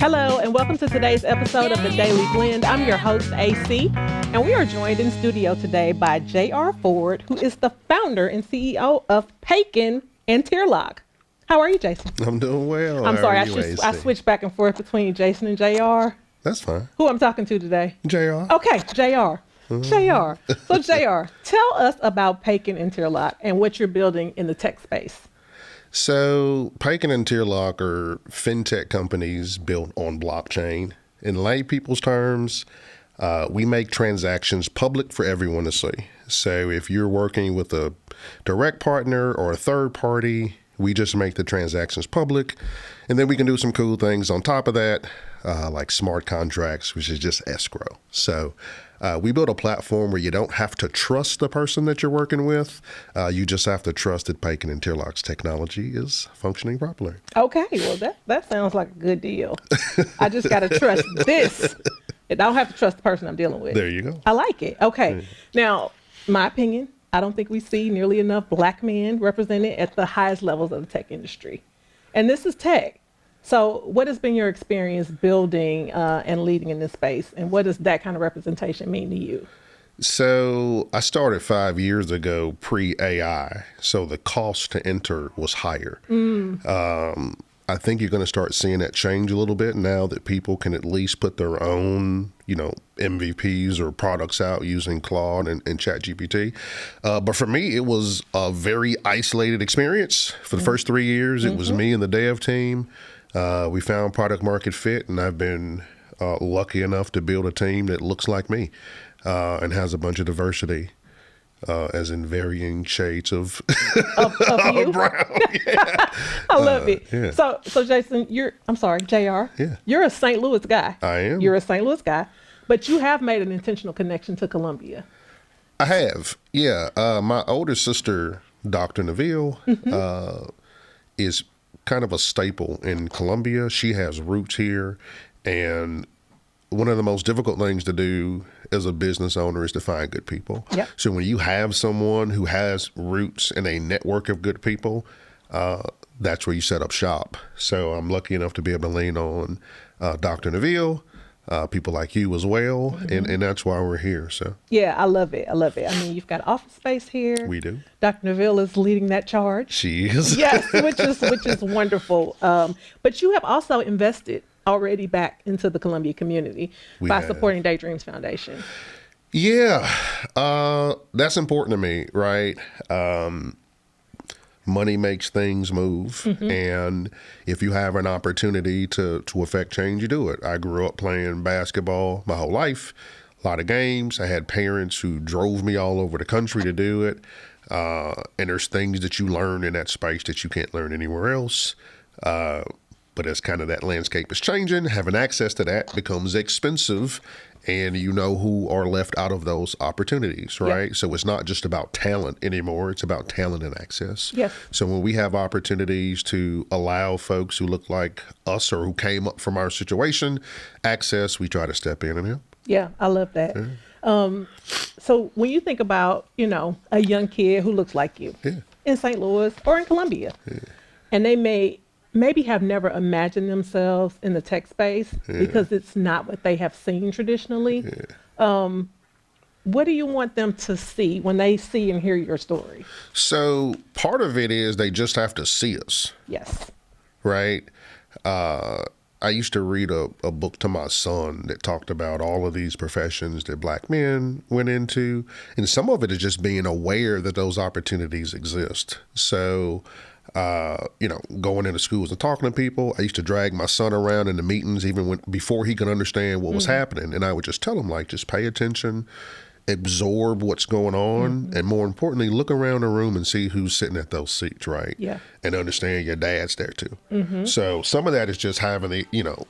Hello, and welcome to today's episode of The Daily Blend. I'm your host, AC, and we are joined in studio today by J.R. Ford, who is the founder and CEO of Payken and Tierlock. How are you, Jason? I'm doing well. I'm sorry, I switched back and forth between Jason and J.R. That's fine. Who I'm talking to today? JR. Okay, J.R. J.R. So, J.R., tell us about Payken and Tierlock and what you're building in the tech space. So Payken and Tierlock are FinTech companies built on blockchain. In lay people's terms, we make transactions public for everyone to see. So if you're working with a direct partner or a third party, we just make the transactions public. And then we can do some cool things on top of that, like smart contracts, which is just escrow. So we build a platform where you don't have to trust the person that you're working with. You just have to trust that Payken and Tierlock's technology is functioning properly. Okay, well, that sounds like a good deal. I just got to trust this. I don't have to trust the person I'm dealing with. There you go. I like it. Okay. Now, my opinion, I don't think we see nearly enough Black men represented at the highest levels of the tech industry. And this is tech. So what has been your experience building and leading in this space? And what does that kind of representation mean to you? So I started 5 years ago pre-AI. So the cost to enter was higher. I think you're going to start seeing that change a little bit now that people can at least put their own, MVPs or products out using Claude and ChatGPT. But for me, it was a very isolated experience. For the first 3 years, it was me and the dev team. We found product market fit, and I've been lucky enough to build a team that looks like me and has a bunch of diversity. As in varying shades of you? brown. Yeah. I love it. Yeah. So Jason, JR. Yeah. You're a St. Louis guy. I am. You're a St. Louis guy, but you have made an intentional connection to Columbia. I have. Yeah. My older sister, Dr. Neville, is kind of a staple in Columbia. She has roots here, and one of the most difficult things to do as a business owner is to find good people. Yep. So when you have someone who has roots in a network of good people, that's where you set up shop. So I'm lucky enough to be able to lean on Dr. Neville, people like you as well, and that's why we're here. So Yeah, I love it. I mean, you've got office space here. we do. Dr. Neville is leading that charge. She is. Yes, which is wonderful. But you have also invested already back into the Columbia community by supporting Daydreams Foundation. Yeah, that's important to me, right? Money makes things move, and if you have an opportunity to affect change, you do it. I grew up playing basketball my whole life, a lot of games. I had parents who drove me all over the country to do it, and there's things that you learn in that space that you can't learn anywhere else. But as kind of that landscape is changing, having access to that becomes expensive, and you know who are left out of those opportunities, right? Yep. So it's not just about talent anymore. It's about talent and access. Yes. So when we have opportunities to allow folks who look like us or who came up from our situation access, we try to step in and help. Yeah, I love that. So when you think about, a young kid who looks like you in St. Louis or in Columbia, and they maybe have never imagined themselves in the tech space because it's not what they have seen traditionally. What do you want them to see when they see and hear your story? So part of it is they just have to see us. Yes. Right? I used to read a book to my son that talked about all of these professions that Black men went into, and some of it is just being aware that those opportunities exist. So going into schools and talking to people. I used to drag my son around in the meetings before he could understand what was happening. And I would just tell him, just pay attention, absorb what's going on, and more importantly, look around the room and see who's sitting at those seats, right? Yeah. And understand your dad's there too. So some of that is just having the,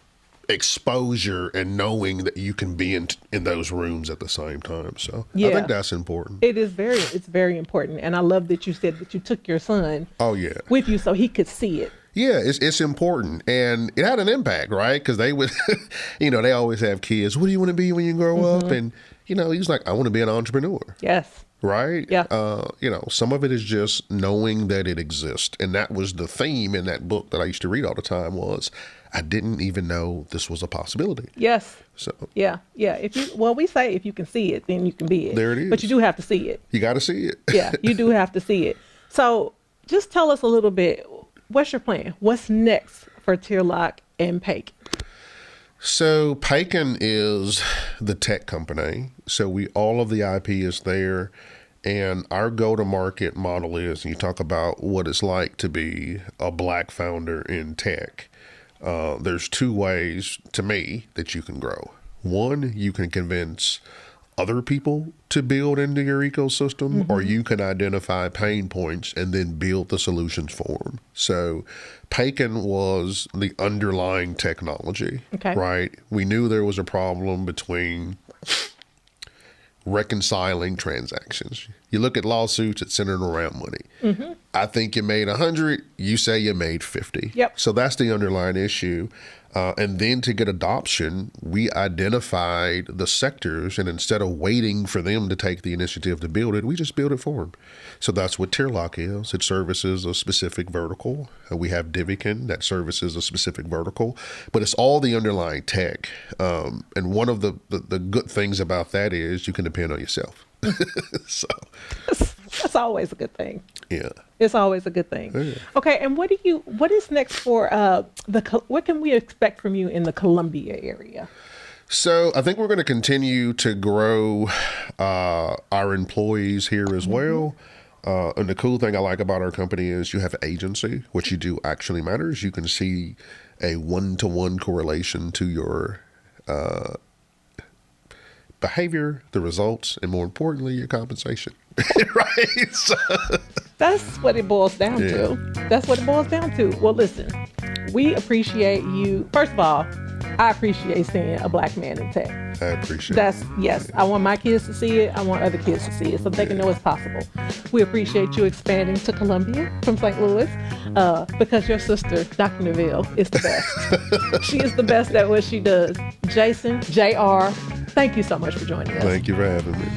exposure and knowing that you can be in those rooms at the same time. So I think that's important. It's very important. And I love that you said that you took your son with you so he could see it. Yeah, it's important. And it had an impact, right? Because they would, they always have kids. What do you want to be when you grow up? And, he was like, I want to be an entrepreneur. Yes. Right? Yeah. Some of it is just knowing that it exists. And that was the theme in that book that I used to read all the time was, I didn't even know this was a possibility. Yes. So Yeah. Yeah. We say if you can see it, then you can be it. there it is. But you do have to see it. You got to see it. Yeah, you do have to see it. So just tell us a little bit. What's your plan? What's next for Tierlock and Payken? So Payken is the tech company. So all of the IP is there, and our go-to-market model is. And you talk about what it's like to be a Black founder in tech. There's two ways, to me, that you can grow. One, you can convince other people to build into your ecosystem, or you can identify pain points and then build the solutions for them. So Payken was the underlying technology, right? We knew there was a problem between reconciling transactions. You look at lawsuits, it's centered around money. I think you made 100, you say you made 50. Yep. So that's the underlying issue. And then to get adoption, we identified the sectors, and instead of waiting for them to take the initiative to build it, we just build it for them. So that's what Tierlock is. It services a specific vertical. We have Diviken that services a specific vertical, but it's all the underlying tech. And one of the good things about that is you can depend on yourself. So that's always a good thing. Yeah. It's always a good thing. Yeah. Okay, and what is next for what can we expect from you in the Columbia area? So I think we're going to continue to grow our employees here as well. And the cool thing I like about our company is you have agency. What you do actually matters. You can see a one-to-one correlation to your behavior, the results, and more importantly, your compensation. Right? So, that's what it boils down to. That's what it boils down to. Well, listen, we appreciate you. First of all, I appreciate seeing a Black man in tech. I appreciate it. Yes, I want my kids to see it. I want other kids to see it so they can know it's possible. We appreciate you expanding to Columbia from St. Louis because your sister, Dr. Neville, is the best. She is the best at what she does. Jason, JR, thank you so much for joining us. Thank you for having me.